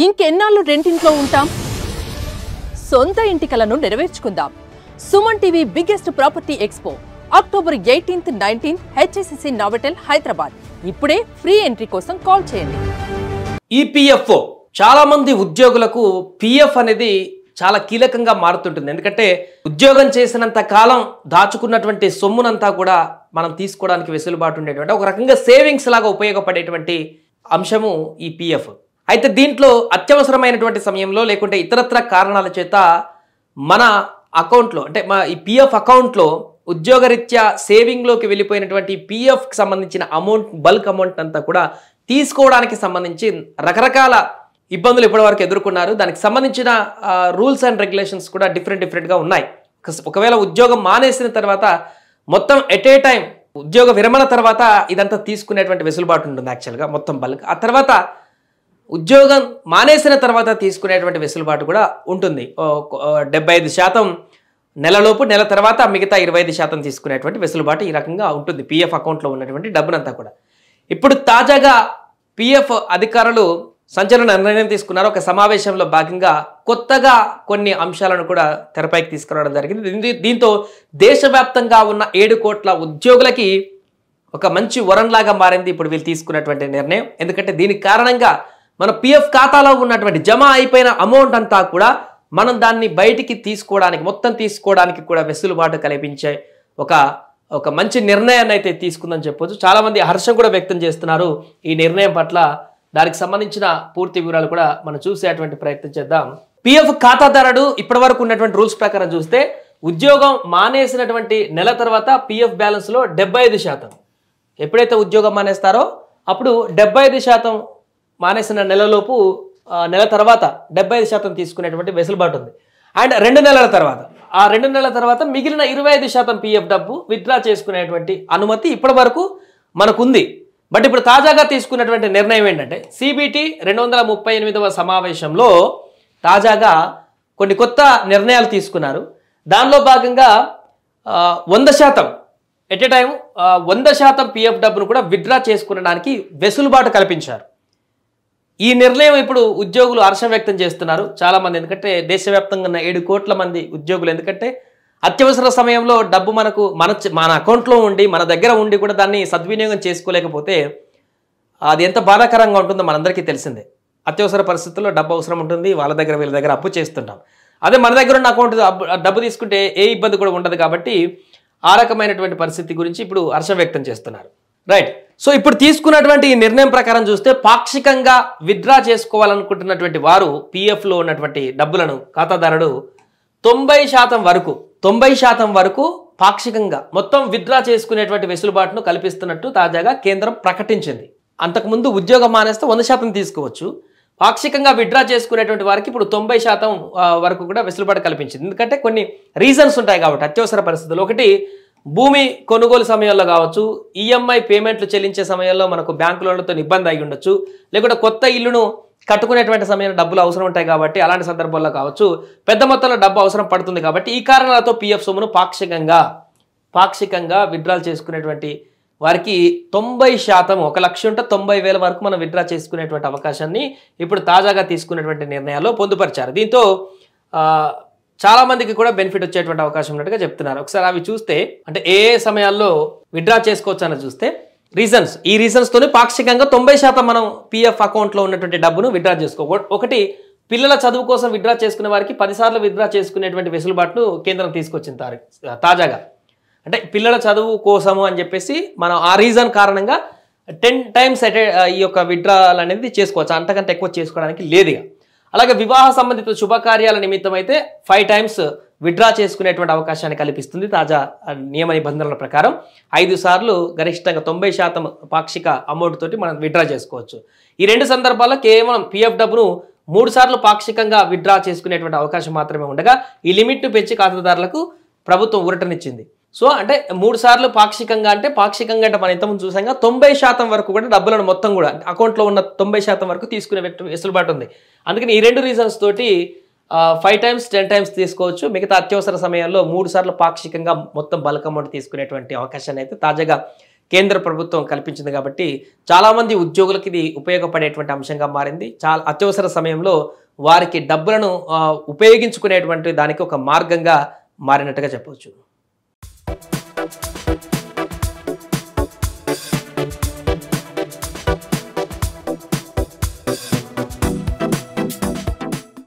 ఇంకెన్నాళ్ళు రెంటింట్లో ఉంటాం? సొంత ఇంటి కలను నెరవేర్చుకుందాం. Suman TV biggest property expo October 18th, 19th HSCC Novotel Hyderabad. ఇప్పుడే ఫ్రీ ఎంట్రీ కోసం కాల్ చేయండి. ఈపీఎఫ్ఓ చాలా మంది ఉద్యోగులకు పిఎఫ్ అనేది చాలా కీలకంగా మారుతుంటుంది. ఎందుకంటే ఉద్యోగం చేసినంత కాలం దాచుకున్నటువంటి సొమ్మునంతా కూడా మనం తీసుకోవడానికి వెసులుబాటు ఉండేటువంటి ఒక రకంగా సేవింగ్స్ లాగా ఉపయోగపడేటువంటి అంశము ఈ పిఎఫ్. అయితే దీంట్లో అత్యవసరమైనటువంటి సమయంలో లేకుంటే ఇతరత్ర కారణాల చేత మన అకౌంట్లో అంటే మా ఈ పిఎఫ్ అకౌంట్లో ఉద్యోగరీత్యా సేవింగ్లోకి వెళ్ళిపోయినటువంటి పిఎఫ్కి సంబంధించిన అమౌంట్ బల్క్ అమౌంట్ అంతా కూడా తీసుకోవడానికి సంబంధించి రకరకాల ఇబ్బందులు ఇప్పటివరకు ఎదుర్కొన్నారు. దానికి సంబంధించిన రూల్స్ అండ్ రెగ్యులేషన్స్ కూడా డిఫరెంట్గా ఉన్నాయి. ఒకవేళ ఉద్యోగం మానేసిన తర్వాత మొత్తం ఎట్ ఏ టైం ఉద్యోగ విరమణ తర్వాత ఇదంతా తీసుకునేటువంటి వెసులుబాటు ఉంటుంది యాక్చువల్గా మొత్తం బల్క్. ఆ తర్వాత ఉద్యోగం మానేసిన తర్వాత తీసుకునేటువంటి వెసులుబాటు కూడా ఉంటుంది. 75% నెలలోపు, నెల తర్వాత మిగతా 25% తీసుకునేటువంటి వెసులుబాటు ఈ రకంగా ఉంటుంది పిఎఫ్ అకౌంట్లో ఉన్నటువంటి డబ్బునంతా కూడా. ఇప్పుడు తాజాగా పిఎఫ్ అధికారులు సంచలన నిర్ణయం తీసుకున్నారు. ఒక సమావేశంలో భాగంగా కొత్తగా కొన్ని అంశాలను కూడా తెరపైకి తీసుకురావడం జరిగింది. దీంతో దేశవ్యాప్తంగా ఉన్న 7 కోట్ల ఉద్యోగులకి ఒక మంచి వరంలాగా మారింది ఇప్పుడు వీళ్ళు తీసుకున్నటువంటి నిర్ణయం. ఎందుకంటే దీనికి కారణంగా మన పిఎఫ్ ఖాతాలో ఉన్నటువంటి జమ అయిపోయిన అమౌంట్ అంతా కూడా మనం దాన్ని బయటికి తీసుకోవడానికి మొత్తం తీసుకోవడానికి కూడా వెసులుబాటు కల్పించే ఒక మంచి నిర్ణయాన్ని అయితే తీసుకుందని చెప్పొచ్చు. చాలామంది హర్షం కూడా వ్యక్తం చేస్తున్నారు ఈ నిర్ణయం పట్ల. దానికి సంబంధించిన పూర్తి వివరాలు కూడా మనం చూసేటువంటి ప్రయత్నం చేద్దాం. పిఎఫ్ ఖాతాదారుడు ఇప్పటి వరకు ఉన్నటువంటి రూల్స్ ప్రకారం చూస్తే ఉద్యోగం మానేసినటువంటి నెల తర్వాత పిఎఫ్ బ్యాలెన్స్లో 75%, ఎప్పుడైతే ఉద్యోగం మానేస్తారో అప్పుడు 75% మానేసిన నెలలోపు నెల తర్వాత 75% తీసుకునేటువంటి వెసులుబాటు ఉంది. అండ్ 2 నెలల తర్వాత ఆ 2 నెలల తర్వాత మిగిలిన 25% పిఎఫ్ డబ్బు విత్డ్రా చేసుకునేటువంటి అనుమతి ఇప్పటి వరకు మనకుంది. బట్ ఇప్పుడు తాజాగా తీసుకున్నటువంటి నిర్ణయం ఏంటంటే సిబిటి 238వ సమావేశంలో తాజాగా కొన్ని కొత్త నిర్ణయాలు తీసుకున్నారు. దానిలో భాగంగా 100% ఎట్ ఏ టైం 100% పిఎఫ్ డబ్బును కూడా విత్డ్రా చేసుకునడానికి వెసులుబాటు కల్పించారు. ఈ నిర్ణయం ఇప్పుడు ఉద్యోగులు హర్షం వ్యక్తం చేస్తున్నారు చాలామంది. ఎందుకంటే దేశవ్యాప్తంగా ఉన్న 7 కోట్ల మంది ఉద్యోగులు, ఎందుకంటే అత్యవసర సమయంలో డబ్బు మన అకౌంట్లో ఉండి మన దగ్గర ఉండి కూడా దాన్ని సద్వినియోగం చేసుకోలేకపోతే అది ఎంత బాధాకరంగా ఉంటుందో మనందరికీ తెలిసిందే. అత్యవసర పరిస్థితుల్లో డబ్బు అవసరం ఉంటుంది, వాళ్ళ దగ్గర వీళ్ళ దగ్గర అప్పు చేస్తుంటాం. అదే మన దగ్గర ఉన్న అకౌంట్ డబ్బు తీసుకుంటే ఏ ఇబ్బంది కూడా ఉండదు. కాబట్టి ఆ రకమైనటువంటి పరిస్థితి గురించి ఇప్పుడు హర్షం వ్యక్తం చేస్తున్నారు. రైట్. సో ఇప్పుడు తీసుకున్నటువంటి ఈ నిర్ణయం ప్రకారం చూస్తే పాక్షికంగా విత్డ్రా చేసుకోవాలనుకుంటున్నటువంటి వారు పిఎఫ్లో ఉన్నటువంటి డబ్బులను ఖాతాదారుడు 90% వరకు పాక్షికంగా మొత్తం విత్డ్రా చేసుకునేటువంటి వెసులుబాటును కల్పిస్తున్నట్టు తాజాగా కేంద్రం ప్రకటించింది. అంతకుముందు ఉద్యోగం మానేస్తే 100% తీసుకోవచ్చు. పాక్షికంగా విత్డ్రా చేసుకునేటువంటి వారికి ఇప్పుడు 90% వరకు కూడా వెసులుబాటు కల్పించింది. ఎందుకంటే కొన్ని రీజన్స్ ఉంటాయి కాబట్టి అత్యవసర పరిస్థితులు. ఒకటి, భూమి కొనుగోలు సమయంలో కావచ్చు, ఈఎంఐ పేమెంట్లు చెల్లించే సమయంలో మనకు బ్యాంకు లోన్లతో ఇబ్బంది అయి ఉండొచ్చు, లేకుంటే కొత్త ఇల్లును కట్టుకునేటువంటి సమయంలో డబ్బులు అవసరం ఉంటాయి కాబట్టి అలాంటి సందర్భాల్లో కావచ్చు, పెద్ద మొత్తంలో డబ్బు అవసరం పడుతుంది కాబట్టి ఈ కారణాలతో పిఎఫ్ సొమ్మును పాక్షికంగా విత్డ్రాల్ చేసుకునేటువంటి వారికి 90%, 1 లక్ష ఉంటే 90,000 వరకు మనం విత్డ్రా చేసుకునేటువంటి అవకాశాన్ని ఇప్పుడు తాజాగా తీసుకునేటువంటి నిర్ణయాల్లో పొందుపరిచారు. దీంతో చాలా మందికి కూడా బెనిఫిట్ వచ్చేటువంటి అవకాశం ఉన్నట్టుగా చెప్తున్నారు. ఒకసారి అవి చూస్తే అంటే ఏ సమయాల్లో విత్డ్రా చేసుకోవచ్చు అని చూస్తే ఈ రీజన్స్తోనే పాక్షికంగా 90% మనం పిఎఫ్ అకౌంట్లో ఉన్నటువంటి డబ్బును విత్డ్రా చేసుకోవచ్చు. ఒకటి, పిల్లల చదువు కోసం విత్డ్రా చేసుకునే వారికి 10 సార్లు విత్డ్రా చేసుకునేటువంటి వెసులుబాటును కేంద్రం తీసుకొచ్చింది తాజాగా. అంటే పిల్లల చదువు కోసము అని చెప్పేసి మనం ఆ రీజన్ కారణంగా 10 times ఈ యొక్క విత్డ్రాల్ అనేది చేసుకోవచ్చు, అంతకంటే ఎక్కువ చేసుకోవడానికి లేదుగా. అలాగే వివాహ సంబంధిత శుభకార్యాల నిమిత్తం అయితే 5 times విత్డ్రా చేసుకునేటువంటి అవకాశాన్ని కల్పిస్తుంది తాజా నియమ నిబంధనల ప్రకారం. 5 సార్లు గరిష్టంగా 90% పాక్షిక అమౌంట్ తోటి మనం విత్డ్రా చేసుకోవచ్చు. ఈ 2 సందర్భాల్లో కేవలం పిఎఫ్ డబ్బును 3 సార్లు పాక్షికంగా విత్డ్రా చేసుకునేటువంటి అవకాశం మాత్రమే ఉండగా ఈ లిమిట్ను పెంచి ఖాతాదారులకు ప్రభుత్వం ఊరటనిచ్చింది. సో అంటే 3 సార్లు పాక్షికంగా అంటే మనం ఇంతకుముందు చూసాంగా 90% వరకు కూడా డబ్బులను మొత్తం కూడా అకౌంట్లో ఉన్న 90% వరకు తీసుకునే వెసులుబాటు ఉంది. అందుకని ఈ 2 రీజన్స్ తోటి 5 times 10 times తీసుకోవచ్చు. మిగతా అత్యవసర సమయంలో 3 సార్లు పాక్షికంగా మొత్తం బల్క్ అమౌంట్ తీసుకునేటువంటి అవకాశాన్ని అయితే తాజాగా కేంద్ర ప్రభుత్వం కల్పించింది కాబట్టి చాలామంది ఉద్యోగులకి ఇది ఉపయోగపడేటువంటి అంశంగా మారింది. చాలా అత్యవసర సమయంలో వారికి డబ్బులను ఉపయోగించుకునేటువంటి దానికి ఒక మార్గంగా మారినట్టుగా చెప్పవచ్చు.